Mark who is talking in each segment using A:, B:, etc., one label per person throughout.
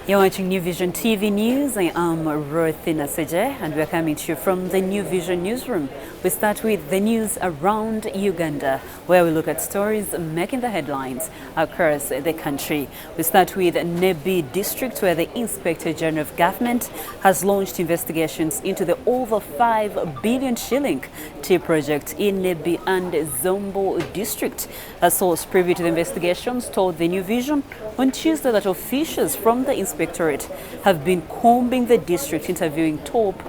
A: You're watching New Vision TV News. I am Ruthina Seje and we're coming to you from the New Vision newsroom. We start with the news around Uganda, where we look at stories making the headlines across the country. We start with Nebi district, where the Inspector General of Government has launched investigations into the over 5 billion shilling tea project in Nebi and Zombo district. A source privy to the investigations told the New Vision on Tuesday that officials from the Inspectorate have been combing the district, interviewing top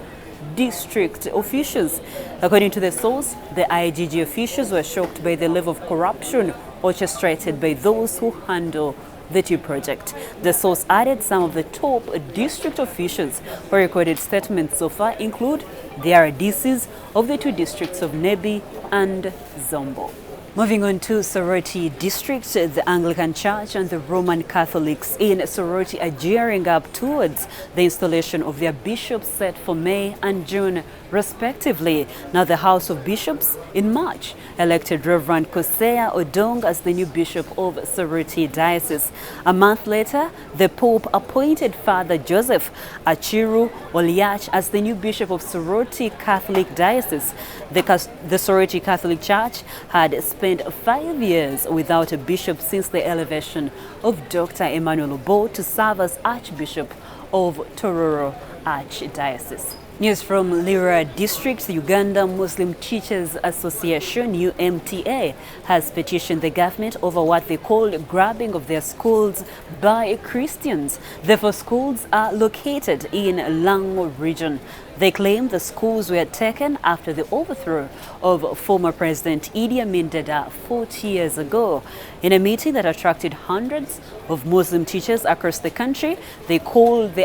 A: district officials. According to the source, the IGG officials were shocked by the level of corruption orchestrated by those who handle the tea project. The source added some of the top district officials who recorded statements so far include the RDCs of the two districts of Nebi and Zombo. Moving on to Soroti district, the Anglican Church and the Roman Catholics in Soroti are gearing up towards the installation of their bishops set for May and June respectively. Now the House of Bishops in March elected Reverend Kosea Odong as the new bishop of Soroti Diocese. A month later, the Pope appointed Father Joseph Achiru Oliach as the new bishop of Soroti Catholic Diocese. The Soroti Catholic Church had spent 5 years without a bishop since the elevation of Dr. Emmanuel Obo to serve as Archbishop of Tororo Archdiocese. News from Lira District, the Uganda Muslim Teachers Association, UMTA, has petitioned the government over what they call grabbing of their schools by Christians. The 4 schools are located in Lango region. They claim the schools were taken after the overthrow of former President Idi Amin Dada 40 years ago. In a meeting that attracted hundreds of Muslim teachers across the country, they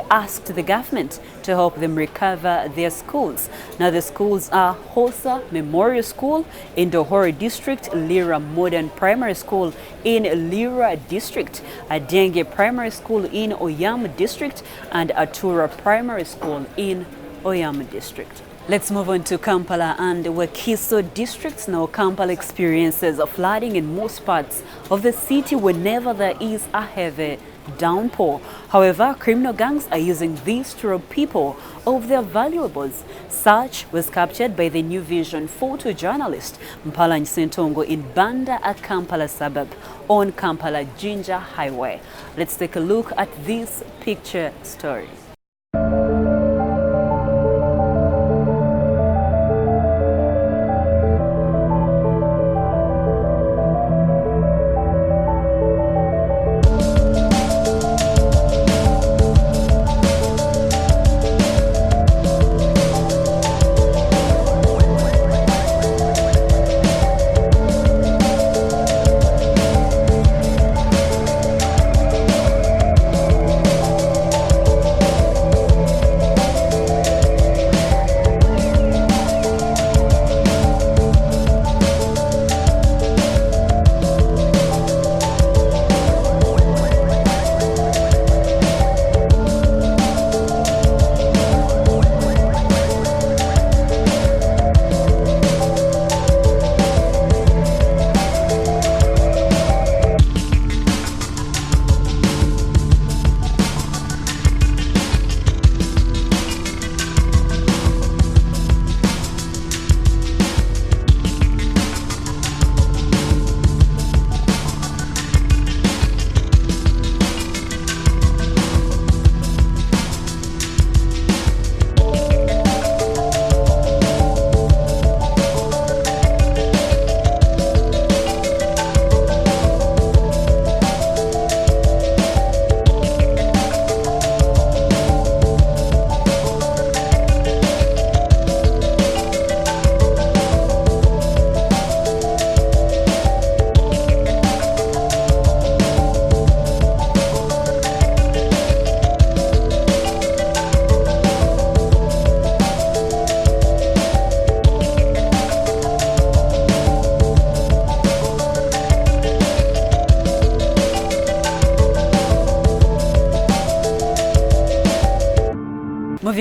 A: asked the government to help them recover their schools. Now the schools are Hosa Memorial School in Dohori District, Lira Modern Primary School in Lira District, Adenge Primary School in Oyam District, and Atura Primary School in Oyam District. Let's move on to Kampala and Wakiso districts. Now Kampala experiences flooding in most parts of the city whenever there is a heavy downpour. However, criminal gangs are using these to rob people of their valuables. Such was captured by the New Vision photojournalist Mpalany Sentongo in Banda, a Kampala suburb on Kampala Jinja Highway. Let's take a look at this picture story.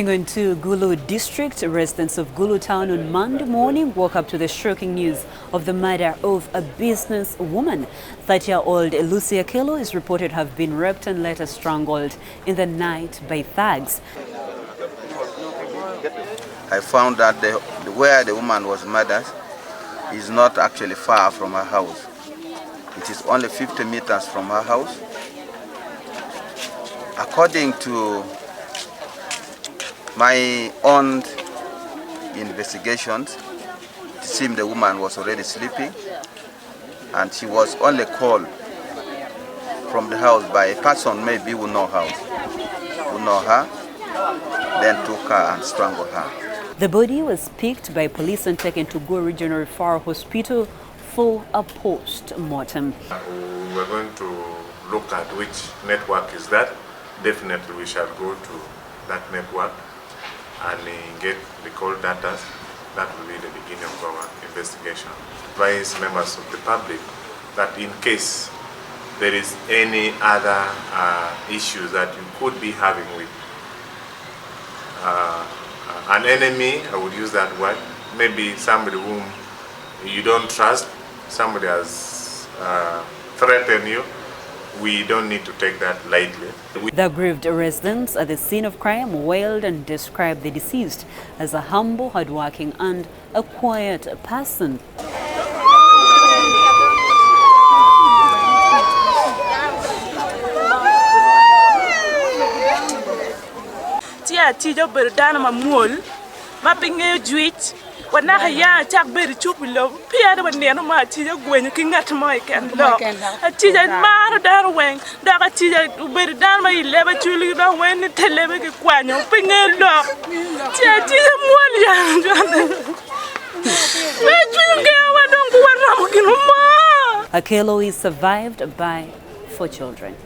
A: Moving on to Gulu district, residents of Gulu town on Monday morning woke up to the shocking news of the murder of a businesswoman. 30-year-old Lucy Akelo is reported to have been raped and later strangled in the night by thugs.
B: I found that where the woman was murdered is not actually far from her house. It is only 50 meters from her house. According to my own investigations, it seemed the woman was already sleeping and she was only called from the house by a person maybe who know her, then took her and strangled her.
A: The body was picked by police and taken to Go Regional Referral Hospital for a post-mortem.
C: We're going to look at which network is that. Definitely we shall go to that network and get the call data. That will be the beginning of our investigation. Advise members of the public that in case there is any other issues that you could be having with an enemy, I would use that word, maybe somebody whom you don't trust, somebody has threatened you, we don't need to take that lightly.
A: The aggrieved residents at the scene of crime wailed and described the deceased as a humble, hardworking and a quiet person.
D: Wana ya chak beri chupilo pia da wanne ma ti ja gwen ki ngat mo ken lo ti ja mar dar wen da ka ti ja beri dar ma ile ba chuli da wen tele be ki kwanyo pinge lo ti ja mol ya me chunge wa don ku wa ram ki no ma.
A: Akelo is survived by 4 children.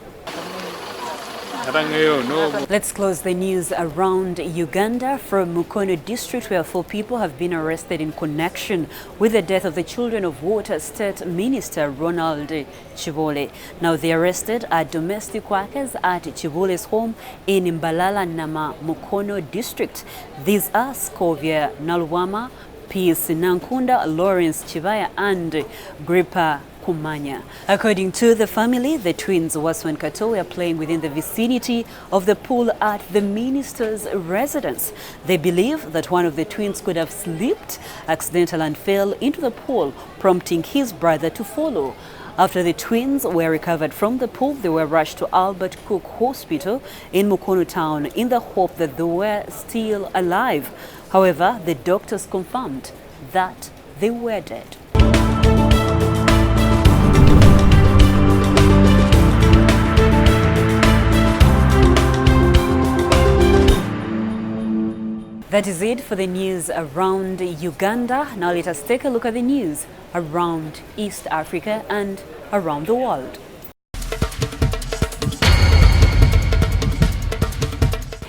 A: Let's close the news around Uganda from Mukono district, where 4 people have been arrested in connection with the death of the Children of Water State Minister Ronald Chibole. Now the arrested are domestic workers at Chibole's home in Mbalala Nama, Mukono district. These are Scovia Nalwama, Peace Nankunda, Lawrence Chibaya and Gripa Kumanya. According to the family, the twins Wasu and Kato were playing within the vicinity of the pool at the minister's residence. They believe that one of the twins could have slipped accidentally and fell into the pool, prompting his brother to follow. After the twins were recovered from the pool, they were rushed to Albert Cook Hospital in Mukono town in the hope that they were still alive. However, the doctors confirmed that they were dead. That is it for the news around Uganda. Now let us take a look at the news around East Africa and around the world.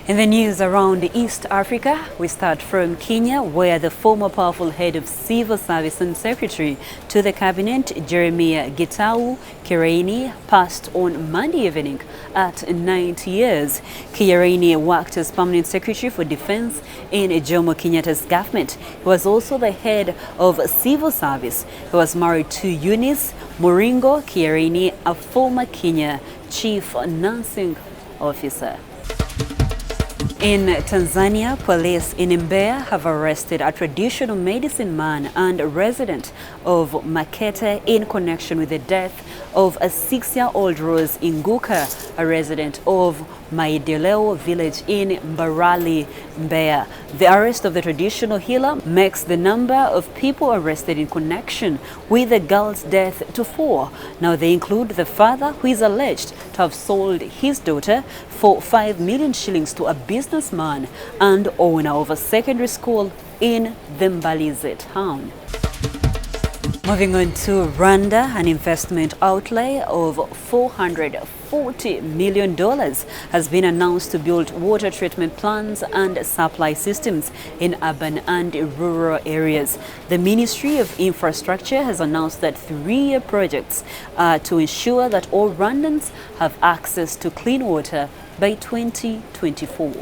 A: In the news around East Africa, we start from Kenya, where the former powerful head of Civil Service and Secretary to the Cabinet, Jeremiah Gitau Kireini, passed on Monday evening at 90 years. Kireini worked as Permanent Secretary for Defense in Jomo Kenyatta's government. He was also the head of Civil Service. He was married to Eunice Moringo Kireini, a former Kenya Chief Nursing Officer. In Tanzania, police in Mbeya have arrested a traditional medicine man and a resident of Makete in connection with the death of a 6-year-old Rose Inguka, a resident of Maideleo village in Mbarali, Mbeya. The arrest of the traditional healer makes the number of people arrested in connection with the girl's death to 4. Now they include the father, who is alleged to have sold his daughter for 5 million shillings to a businessman and owner of a secondary school in the Mbalize town. Moving on to Rwanda, an investment outlay of $440 million has been announced to build water treatment plants and supply systems in urban and rural areas. The Ministry of Infrastructure has announced that 3-year projects are to ensure that all Rwandans have access to clean water by 2024.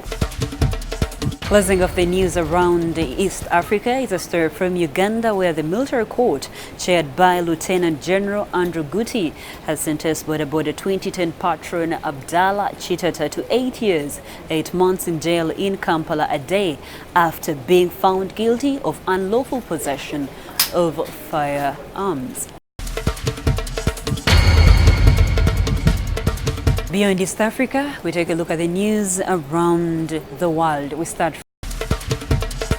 A: Closing off the news around East Africa is a story from Uganda, where the military court, chaired by Lieutenant General Andrew Guti, has sentenced Boda 2010 patron Abdallah Chitata to 8 years, 8 months in jail in Kampala a day after being found guilty of unlawful possession of firearms. Beyond East Africa, we take a look at the news around the world. We start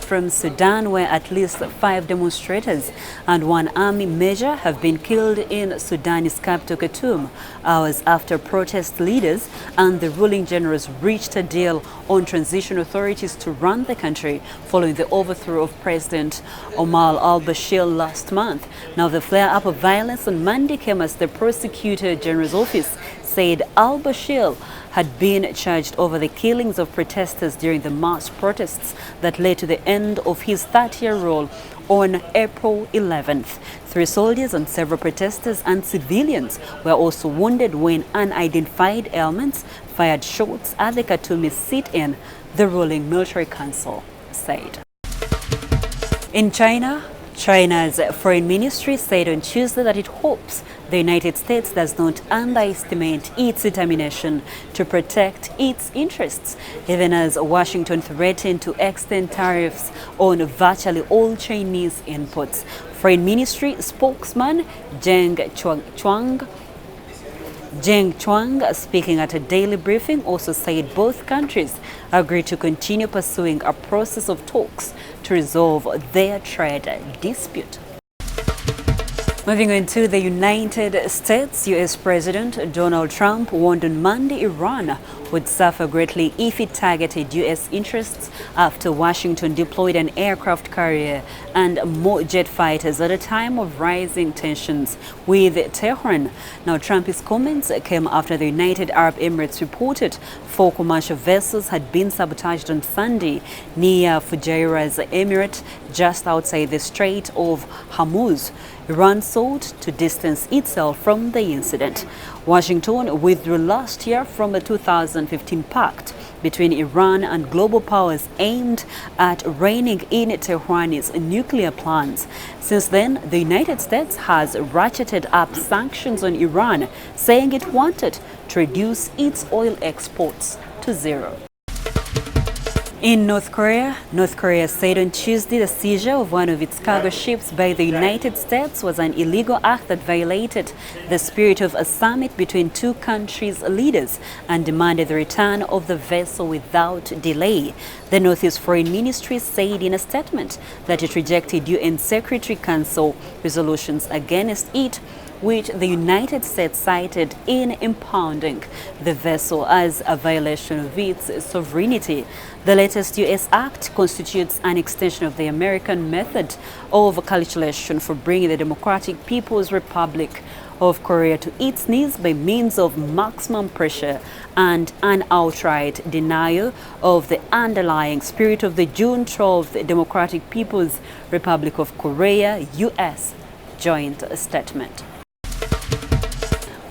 A: from Sudan, where at least 5 demonstrators and 1 army major have been killed in Sudan's capital Khartoum, hours after protest leaders and the ruling generals reached a deal on transition authorities to run the country following the overthrow of President Omar al-Bashir last month. Now, the flare-up of violence on Monday came as the Prosecutor General's office said al-Bashir had been charged over the killings of protesters during the mass protests that led to the end of his 30-year rule on April 11th. 3 soldiers and several protesters and civilians were also wounded when unidentified elements fired shots at the Khartoum sit-in, the ruling military council said. In China, China's foreign ministry said on Tuesday that it hopes the United States does not underestimate its determination to protect its interests, even as Washington threatened to extend tariffs on virtually all Chinese inputs. Foreign Ministry spokesman Zheng Chuang, speaking at a daily briefing, also said both countries agreed to continue pursuing a process of talks to resolve their trade dispute. Moving on to the United States, U.S. President Donald Trump warned on Monday Iran would suffer greatly if it targeted U.S. interests after Washington deployed an aircraft carrier and more jet fighters at a time of rising tensions with Tehran. Now, Trump's comments came after the United Arab Emirates reported 4 commercial vessels had been sabotaged on Sunday near Fujairah's emirate just outside the Strait of Hormuz. Iran sought to distance itself from the incident. Washington withdrew last year from a 2015 pact between Iran and global powers aimed at reining in Tehran's nuclear plans. Since then, the United States has ratcheted up sanctions on Iran, saying it wanted to reduce its oil exports to 0. In North Korea said on Tuesday the seizure of one of its cargo ships by the United States was an illegal act that violated the spirit of a summit between 2 countries' leaders and demanded the return of the vessel without delay. The Northeast Foreign Ministry said in a statement that it rejected UN Secretary Council resolutions against it, which the United States cited in impounding the vessel as a violation of its sovereignty. The latest U.S. act constitutes an extension of the American method of calculation for bringing the Democratic People's Republic of Korea to its knees by means of maximum pressure and an outright denial of the underlying spirit of the June 12th Democratic People's Republic of Korea U.S. joint statement.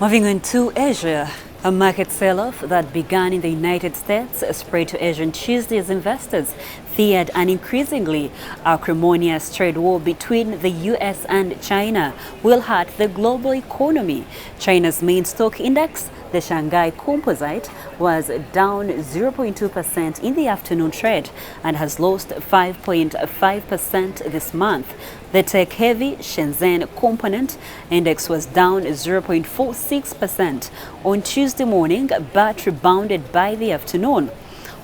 A: Moving on to Asia, a market sell-off that began in the United States spread to Asia on Tuesday as investors feared an increasingly acrimonious trade war between the U.S. and China will hurt the global economy. China's main stock index, the Shanghai Composite, was down 0.2% in the afternoon trade and has lost 5.5% this month. The tech-heavy Shenzhen Component Index was down 0.46% on Tuesday morning, but rebounded by the afternoon.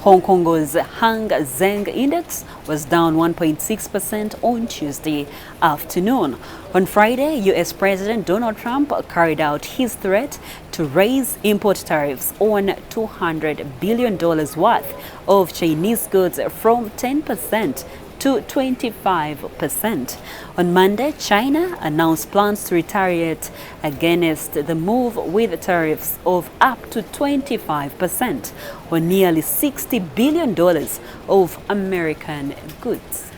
A: Hong Kong's Hang Seng Index was down 1.6% on Tuesday afternoon. On Friday, U.S. President Donald Trump carried out his threat to raise import tariffs on $200 billion worth of Chinese goods from 10% to 25%. On Monday, China announced plans to retaliate against the move with tariffs of up to 25% on nearly $60 billion of American goods.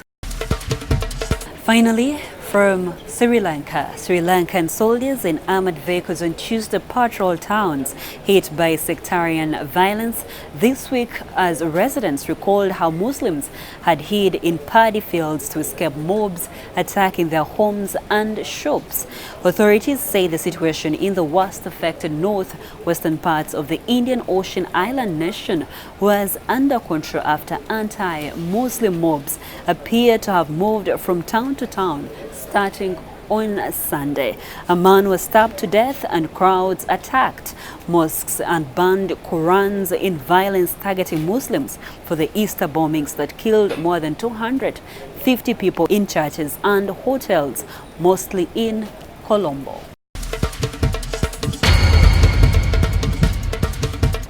A: Finally, From Sri Lanka, Sri Lankan soldiers in armored vehicles on Tuesday patrol towns hit by sectarian violence this week as residents recalled how Muslims had hid in paddy fields to escape mobs attacking their homes and shops. Authorities say the situation in the worst affected northwestern parts of the Indian Ocean island nation was under control after anti-Muslim mobs appear to have moved from town to town starting on Sunday. A man was stabbed to death and crowds attacked mosques and burned Qurans in violence targeting Muslims for the Easter bombings that killed more than 250 people in churches and hotels, mostly in Colombo.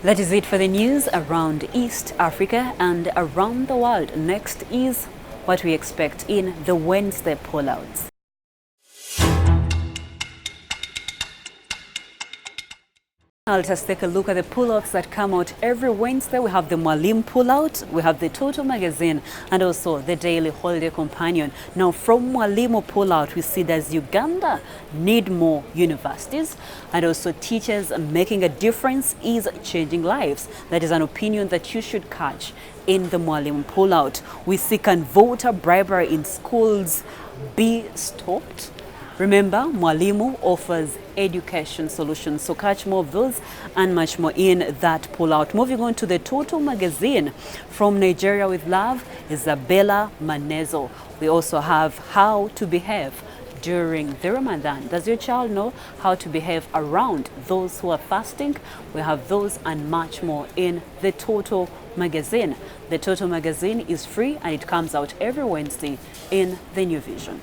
A: That is it for the news around East Africa and around the world. Next is what we expect in the Wednesday pullouts. Let us take a look at the pullouts that come out every Wednesday. We have the Mwalimu pullout, we have the Toto magazine, and also the Daily Holiday Companion. Now, from Mwalimu pullout, we see that Uganda need more universities, and also teachers making a difference is changing lives. That is an opinion that you should catch in the Mwalimu pullout. We see can voter bribery in schools be stopped? Remember, Mwalimu offers education solutions. So catch more of those and much more in that pullout. Moving on to the Toto magazine. From Nigeria with Love, Isabella Manezo. We also have how to behave during the Ramadan. Does your child know how to behave around those who are fasting? We have those and much more in the Toto magazine. The Toto magazine is free and it comes out every Wednesday in the New Vision.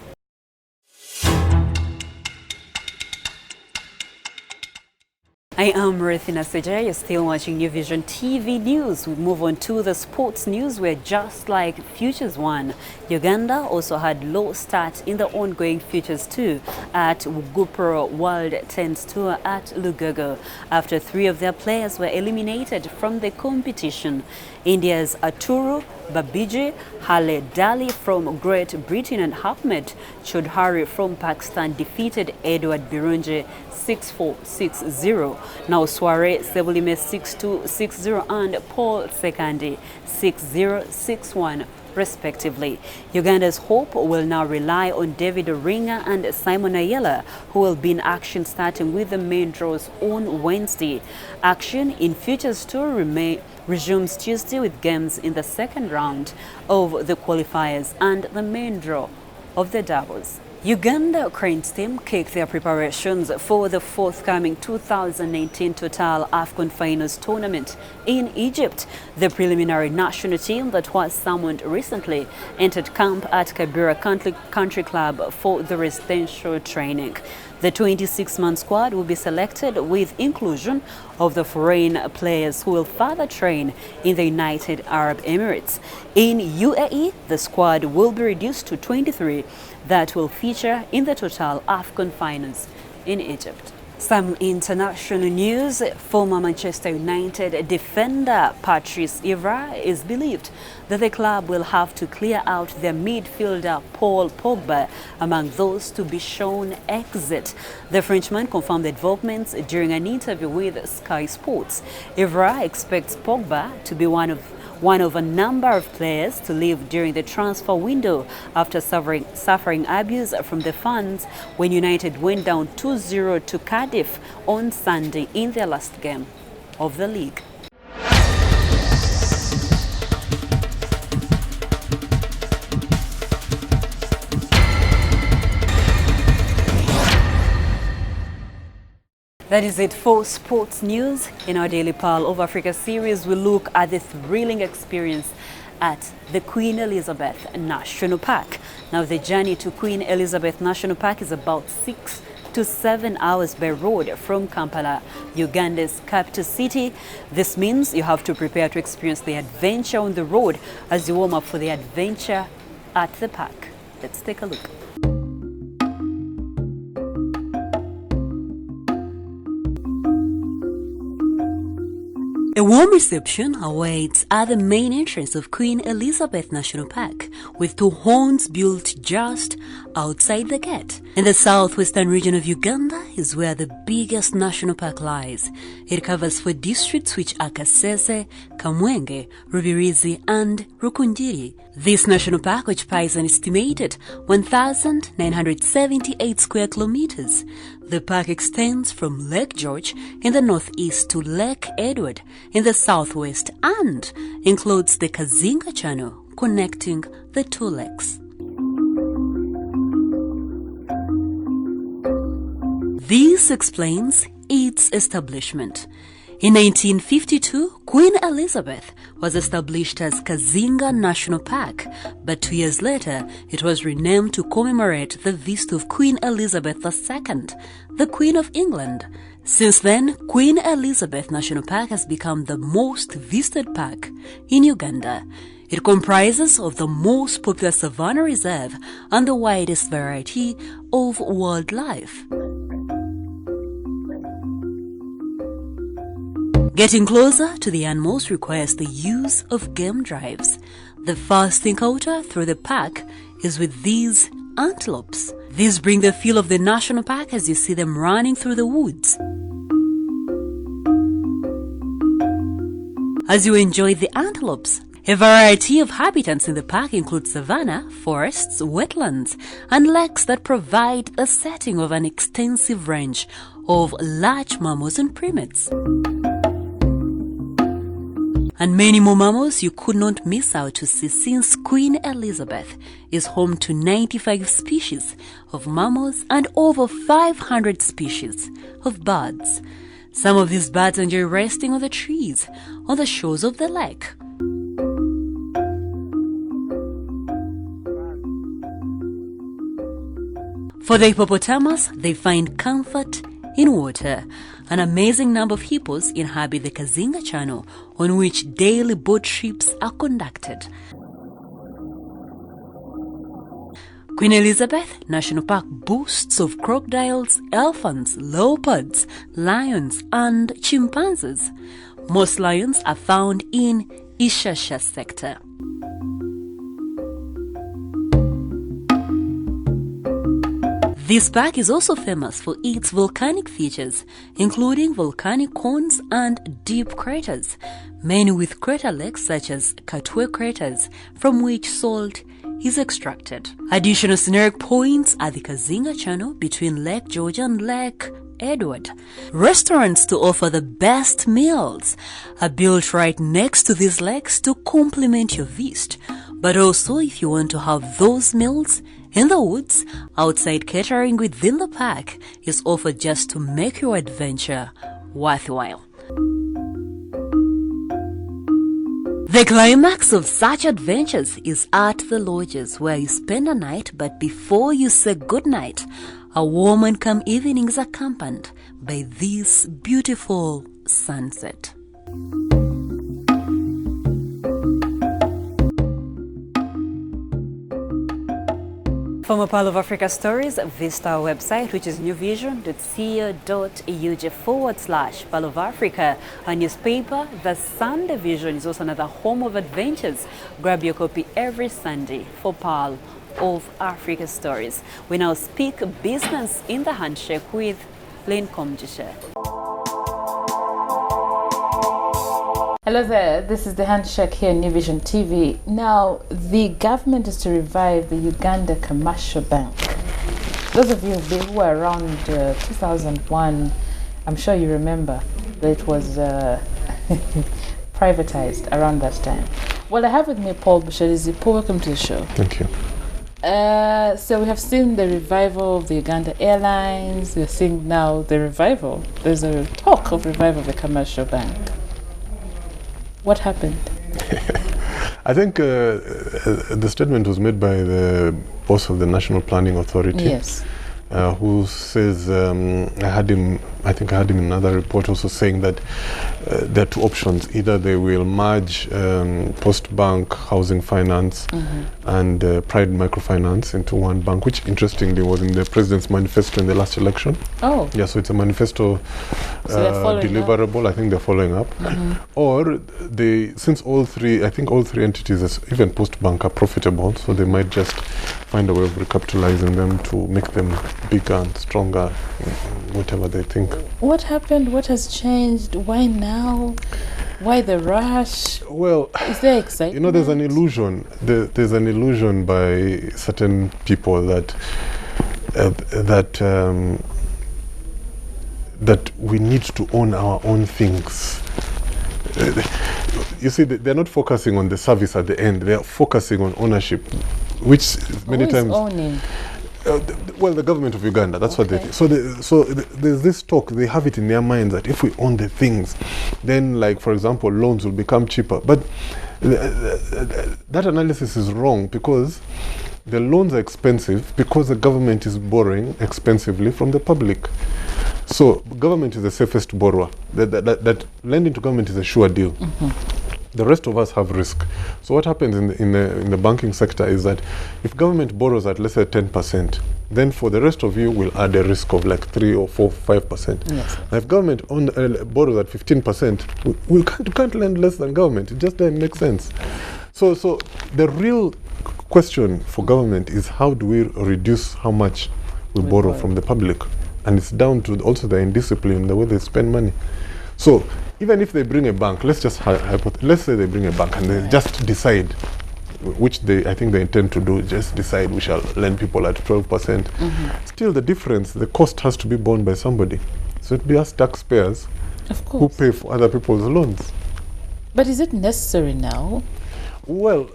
A: I am Ruthina Seja. You're still watching New Vision TV News. We move on to the sports news where just like Futures 1, Uganda also had low start in the ongoing Futures 2 at Wugupuro World Tennis Tour at Lugogo after 3 of their players were eliminated from the competition. India's Aturu Babiji, Hale Dali from Great Britain and Ahmed Chaudhary from Pakistan defeated Edward Birunje 6-4, 6-0. Now Soare Sebulime 6-2, 6-0 and Paul Sekandi 6-0, 6-1 respectively. Uganda's hope will now rely on David Oringa and Simon Ayala, who will be in action starting with the main draws on Wednesday. Action in Futures Tour resumes Tuesday with games in the second round of the qualifiers and the main draw of the doubles. Uganda Cranes team kicked their preparations for the forthcoming 2019 Total AFCON Finals tournament in Egypt. The preliminary national team that was summoned recently entered camp at Kibera Country Club for the residential training. The 26-man squad will be selected with inclusion of the foreign players who will further train in the United Arab Emirates. In UAE, the squad will be reduced to 23 that will feature in the Total AFCON Finals in Egypt. Some international news. Former Manchester United defender Patrice Evra is believed that the club will have to clear out their midfielder Paul Pogba among those to be shown exit. The Frenchman confirmed the developments during an interview with Sky Sports. Evra expects Pogba to be one of a number of players to leave during the transfer window after suffering abuse from the fans when United went down 2-0 to Cardiff on Sunday in their last game of the league. That is it for sports news. In our Daily Pearl of Africa series, we look at the thrilling experience at the Queen Elizabeth National Park. Now, the journey to Queen Elizabeth National Park is about 6 to 7 hours by road from Kampala, Uganda's capital city. This means you have to prepare to experience the adventure on the road as you warm up for the adventure at the park. Let's take a look. A warm reception awaits at the main entrance of Queen Elizabeth National Park, with two horns built just outside the gate. In the southwestern region of Uganda is where the biggest national park lies. It covers 4 districts which are Kasese, Kamwenge, Rubirizi and Rukungiri. This national park occupies an estimated 1,978 square kilometers. The park extends from Lake George in the northeast to Lake Edward in the southwest and includes the Kazinga Channel connecting the 2 lakes. This explains its establishment. In 1952, Queen Elizabeth was established as Kazinga National Park, but 2 years later, it was renamed to commemorate the visit of Queen Elizabeth II, the Queen of England. Since then, Queen Elizabeth National Park has become the most visited park in Uganda. It comprises of the most popular savanna reserve and the widest variety of wildlife. Getting closer to the animals requires the use of game drives. The first encounter through the park is with these antelopes. These bring the feel of the national park as you see them running through the woods. As you enjoy the antelopes, a variety of habitats in the park include savanna, forests, wetlands, and lakes that provide a setting of an extensive range of large mammals and primates. And many more mammals you could not miss out to see, since Queen Elizabeth is home to 95 species of mammals and over 500 species of birds. Some of these birds enjoy resting on the trees on the shores of the lake. For the hippopotamus, they find comfort in water. An amazing number of hippos inhabit the Kazinga Channel, on which daily boat trips are conducted. Queen Elizabeth National Park boasts of crocodiles, elephants, leopards, lions, and chimpanzees. Most lions are found in Ishasha sector. This park is also famous for its volcanic features, including volcanic cones and deep craters, many with crater lakes such as Katwe craters, from which salt is extracted. Additional scenic points are the Kazinga Channel between Lake George and Lake Edward. Restaurants to offer the best meals are built right next to these lakes to complement your visit. But also, if you want to have those meals in the woods, outside catering within the park is offered just to make your adventure worthwhile. The climax of such adventures is at the lodges, where you spend a night, but before you say goodnight, a warm and calm evening is accompanied by this beautiful sunset. For more Pearl of Africa stories, visit our website, which is newvision.co.ug/Pearl of Africa. Our newspaper, The Sunday Vision, is also another home of adventures. Grab your copy every Sunday for Pearl of Africa stories. We now speak business in the Handshake with Lynn Komjishe.
E: Hello there, this is the Handshake here on New Vision TV. Now, the government is to revive the Uganda Commercial Bank. Those of you who were around 2001, I'm sure you remember that it was privatized around that time. Well, I have with me Paul Busherizi. Paul, welcome to the show.
C: Thank you.
E: So we have seen the revival of the Uganda Airlines. We're seeing now the revival. There's a talk of revival of the commercial bank. What happened?
C: I think the statement was made by the boss of the National Planning Authority,
E: yes,
C: who says, I had him
F: I think I had in another report also saying that there are two options. Either they will merge Post-Bank Housing Finance and Pride Microfinance into one bank, which interestingly was in the President's manifesto in the last election.
E: Oh.
F: Yeah, so it's a manifesto deliverable. I think they're following up. Or since all three entities, even Post-Bank, are profitable, so they might just find a way of recapitalizing them to make them bigger and stronger, whatever they think.
E: What happened? What has changed? Why now? Why the rush?
F: Well,
E: is there excitement?
F: There's an illusion. There's an illusion by certain people that we need to own our own things. You see, they're not focusing on the service at the end. They're focusing on ownership, which many times.
E: Owning?
F: Well, the government of Uganda. That's what they think. So there's this talk. They have it in their minds that if we own the things, then, like for example, loans will become cheaper. But that analysis is wrong, because the loans are expensive because the government is borrowing expensively from the public. So government is the safest borrower. That lending to government is a sure deal. The rest of us have risk. So what happens in the banking sector is that if government borrows at, let's say, 10%, then for the rest of you, we'll add a risk of like 3 or 4, 5%.
E: Yes.
F: Now, if government borrows at 15%, we can't lend less than government. It just doesn't make sense. So the real question for government is, how do we reduce how much we borrow from the public? And it's down to also the indiscipline, the way they spend money. So even if they bring a bank, let's say they bring a bank and they just decide, which I think they intend to do, just decide we shall lend people at 12%. Still the difference, the cost has to be borne by somebody. So it be us taxpayers who pay for other people's loans.
E: But is it necessary now?
F: Well,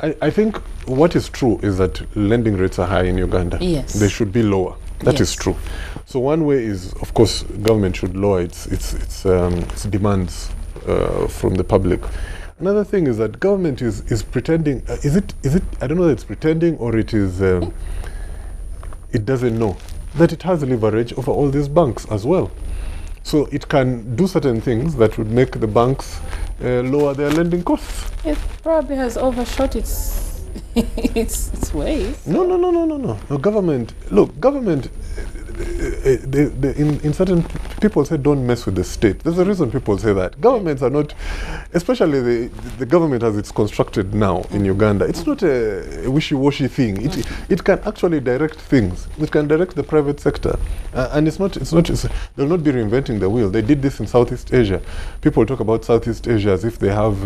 F: I think what is true is that lending rates are high in Uganda.
E: Yes.
F: They should be lower. That is true. So one way is, of course, government should lower its demands from the public. Another thing is that government is pretending. Is it? I don't know that it's pretending, or it is. It doesn't know that it has leverage over all these banks as well. So it can do certain things that would make the banks lower their lending costs.
E: It probably has overshot its ways.
F: No. Government. In certain people say don't mess with the state. There's a reason people say that. Governments are not, especially the government as it's constructed now in Uganda. It's not a wishy-washy thing. It can actually direct things. It can direct the private sector, and they'll not be reinventing the wheel. They did this in Southeast Asia. People talk about Southeast Asia as if they have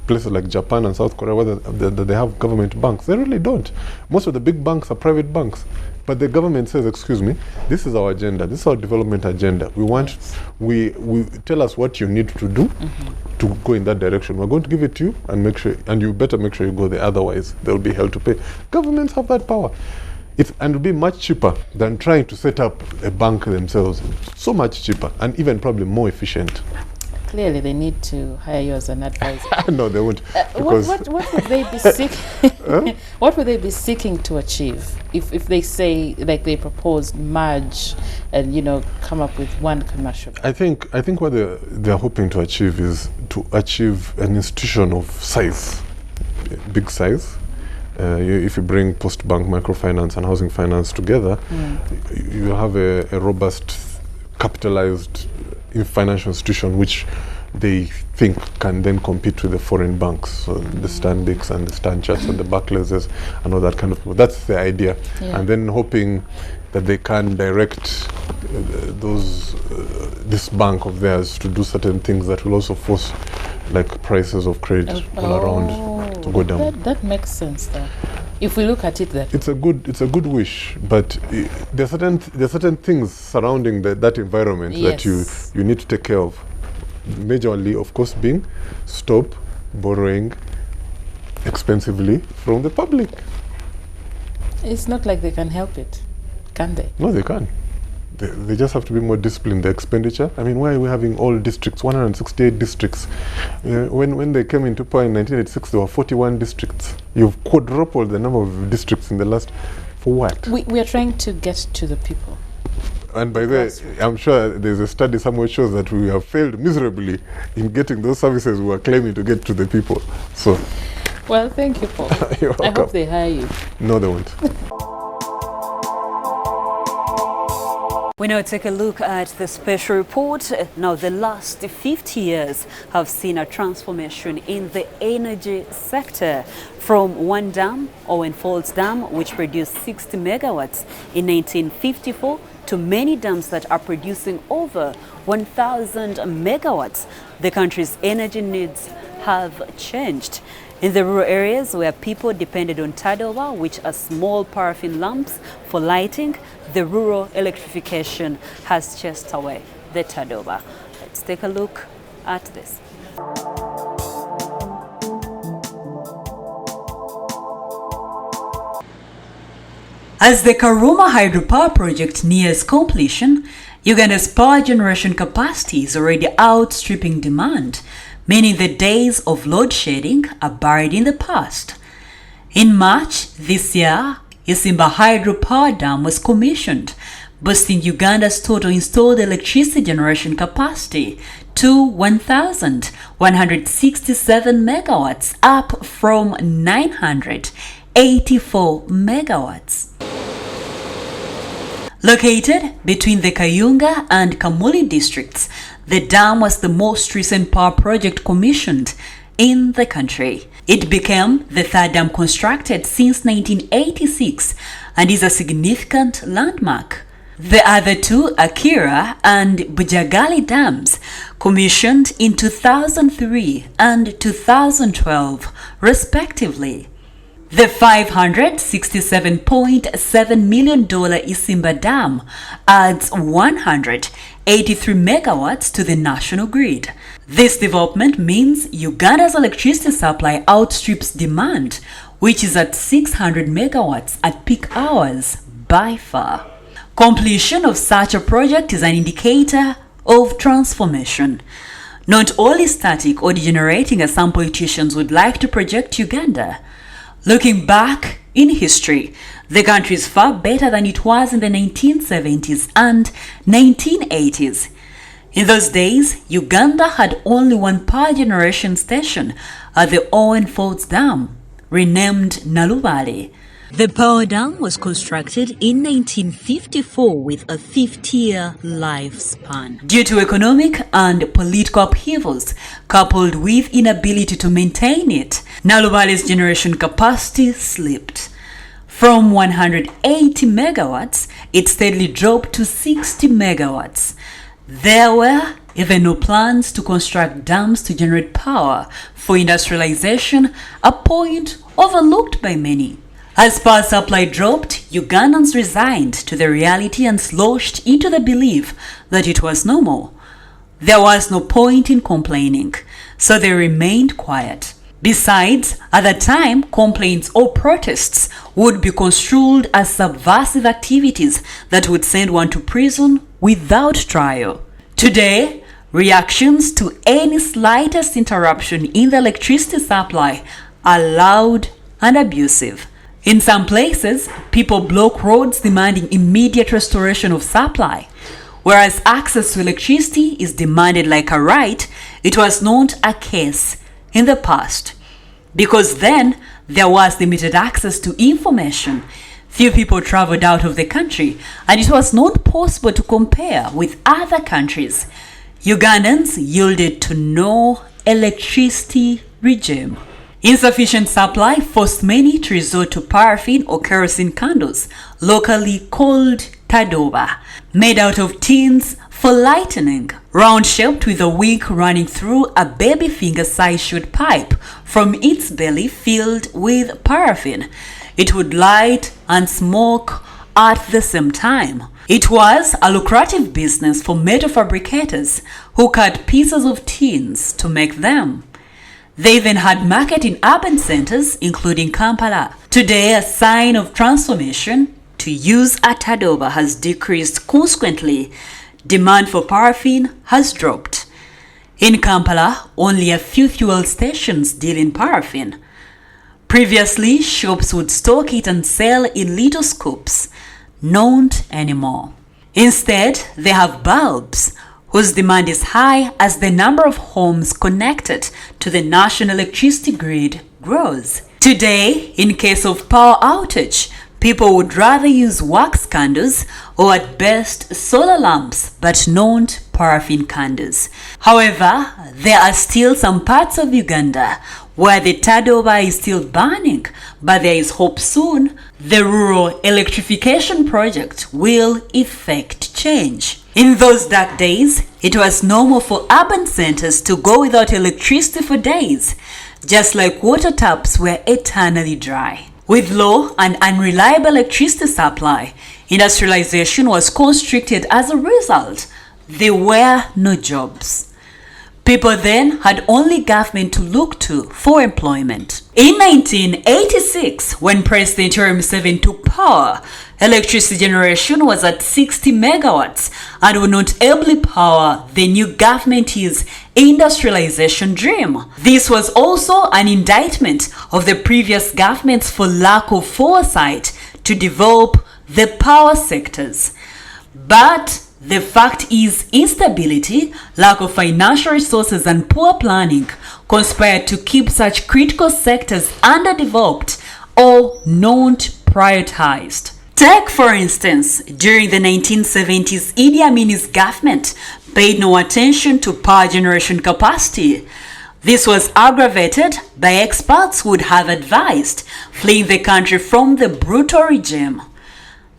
F: places like Japan and South Korea where they have government banks. They really don't. Most of the big banks are private banks. But the government says, excuse me, this is our agenda, this is our development agenda. We tell us what you need to do to go in that direction. We're going to give it to you and you better make sure you go there, otherwise there will be hell to pay. Governments have that power. And it will be much cheaper than trying to set up a bank themselves. So much cheaper and even probably more efficient.
E: Clearly, they need to hire you as an advisor.
F: No, they won't.
E: What would they be seeking? What would they be seeking to achieve if they say, like, they propose merge and come up with one commercial bank?
F: I think what they're hoping to achieve is to achieve an institution of size, big size. If you bring Post-Bank Microfinance and Housing Finance together, you have a robust, capitalized financial institution which they think can then compete with the foreign banks, so the Stanbics and the Stancharts and the Barclays and all that kind of. That's the idea, and then hoping that they can direct this bank of theirs to do certain things that will also force, like, prices of credit all around to go down.
E: That makes sense, though. If we look at it that
F: it's a good wish, but there are certain things surrounding that environment that you need to take care of. Majorly, of course, being stop borrowing expensively from the public.
E: It's not like they can help it, can they?
F: No, they can. They just have to be more disciplined in the expenditure. I mean, why are we having all districts, 168 districts? When they came into power in 1986, there were 41 districts. You've quadrupled the number of districts in the last, for what?
E: We are trying to get to the people.
F: And by the way, I'm sure there's a study somewhere shows that we have failed miserably in getting those services we are claiming to get to the people. So,
E: Well, thank you, Paul.
F: You're
E: I
F: welcome.
E: hope they hire you.
F: No, they won't.
A: We now take a look at the special report. Now, the last 50 years have seen a transformation in the energy sector from one dam, Owen Falls Dam, which produced 60 megawatts in 1954, to many dams that are producing over 1,000 megawatts. The country's energy needs have changed. In the rural areas where people depended on tadoba, which are small paraffin lamps for lighting, the rural electrification has chased away the tadoba. Let's take a look at this. As the Karuma hydropower project nears completion, Uganda's power generation capacity is already outstripping demand, meaning the days of load shedding are buried in the past. In March this year, Isimba hydropower dam was commissioned, boosting Uganda's total installed electricity generation capacity to 1,167 megawatts, up from 984 megawatts. Located between the Kayunga and Kamuli districts, the dam was the most recent power project commissioned in the country. It became the third dam constructed since 1986 and is a significant landmark. The other two, Akira and Bujagali dams, commissioned in 2003 and 2012, respectively. The $567.7 million Isimba Dam adds 183 megawatts to the national grid. This development means Uganda's electricity supply outstrips demand, which is at 600 megawatts at peak hours by far. Completion of such a project is an indicator of transformation. Not only static or degenerating as some politicians would like to project Uganda. Looking back in history, the country is far better than it was in the 1970s and 1980s. In those days, Uganda had only one power generation station at the Owen Falls Dam, renamed Nalubale. The power dam was constructed in 1954 with a 50-year lifespan. Due to economic and political upheavals, coupled with inability to maintain it, Nalubale's generation capacity slipped. From 180 megawatts, it steadily dropped to 60 megawatts. There were even no plans to construct dams to generate power for industrialization, a point overlooked by many. As power supply dropped, Ugandans resigned to the reality and sloshed into the belief that it was normal. There was no point in complaining, so they remained quiet. Besides, at the time, complaints or protests would be construed as subversive activities that would send one to prison without trial. Today, reactions to any slightest interruption in the electricity supply are loud and abusive. In some places, people block roads demanding immediate restoration of supply. Whereas access to electricity is demanded like a right, it was not a case in the past. Because then, there was limited access to information. Few people traveled out of the country, and it was not possible to compare with other countries. Ugandans yielded to no electricity regime. Insufficient supply forced many to resort to paraffin or kerosene candles, locally called tadoba, made out of tins for lightening, round-shaped with a wick running through a baby finger-sized short pipe from its belly filled with paraffin. It would light and smoke at the same time. It was a lucrative business for metal fabricators who cut pieces of tins to make them. They even had market in urban centers, including Kampala. Today, a sign of transformation, to use a tadoba has decreased. Consequently, demand for paraffin has dropped. In Kampala, only a few fuel stations deal in paraffin. Previously, shops would stock it and sell in little scoops. Not anymore. Instead, they have bulbs, whose demand is high as the number of homes connected to the national electricity grid grows. Today, in case of power outage, people would rather use wax candles or at best solar lamps, but not paraffin candles. However, there are still some parts of Uganda where the tadoba is still burning, but there is hope soon the rural electrification project will effect change. In those dark days, it was normal for urban centers to go without electricity for days, just like water taps were eternally dry. With low and unreliable electricity supply, industrialization was constricted. As a result, there were no jobs. People then had only government to look to for employment. In 1986, when President Yoweri Museveni took power, electricity generation was at 60 megawatts and would not ably power the new government's industrialization dream. This was also an indictment of the previous governments for lack of foresight to develop the power sectors. But the fact is, instability, lack of financial resources, and poor planning conspired to keep such critical sectors underdeveloped or not prioritized. Take, for instance, during the 1970s, Idi Amin's government paid no attention to power generation capacity. This was aggravated by experts who would have advised fleeing the country from the brutal regime.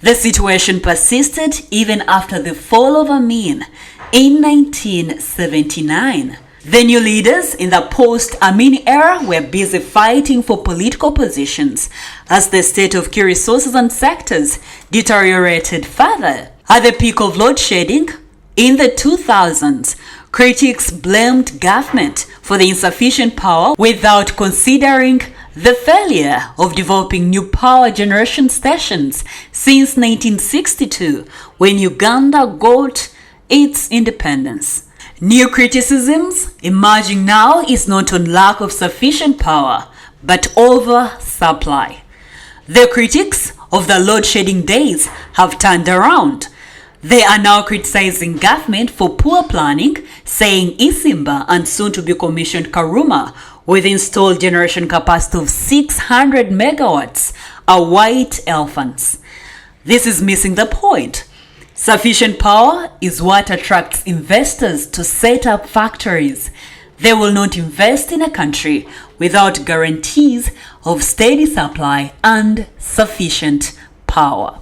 A: The situation persisted even after the fall of Amin in 1979. The new leaders in the post-Amin era were busy fighting for political positions as the state of key resources and sectors deteriorated further. At the peak of load shedding in the 2000s, critics blamed government for the insufficient power without considering the failure of developing new power generation stations since 1962, when Uganda got its independence. New criticisms emerging now is not on lack of sufficient power, but oversupply. The critics of the load shedding days have turned around. They are now criticizing government for poor planning, saying Isimba and soon-to-be commissioned Karuma, with installed generation capacity of 600 megawatts, are white elephants. This is missing the point. Sufficient power is what attracts investors to set up factories. They will not invest in a country without guarantees of steady supply and sufficient power.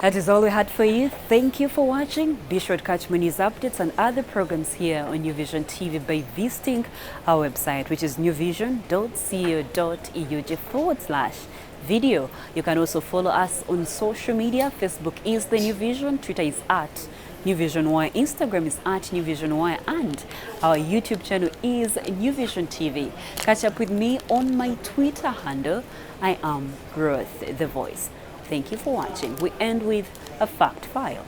A: That is all we had for you. Thank you for watching. Be sure to catch more news updates and other programs here on New Vision TV by visiting our website, which is newvision.co.ug/video. You can also follow us on social media. Facebook is The New Vision, Twitter is at New Vision Y, Instagram is at New Vision Y, and our YouTube channel is New Vision TV. Catch up with me on my Twitter handle. I am Ruth, the Voice. Thank you for watching. We end with a fact file.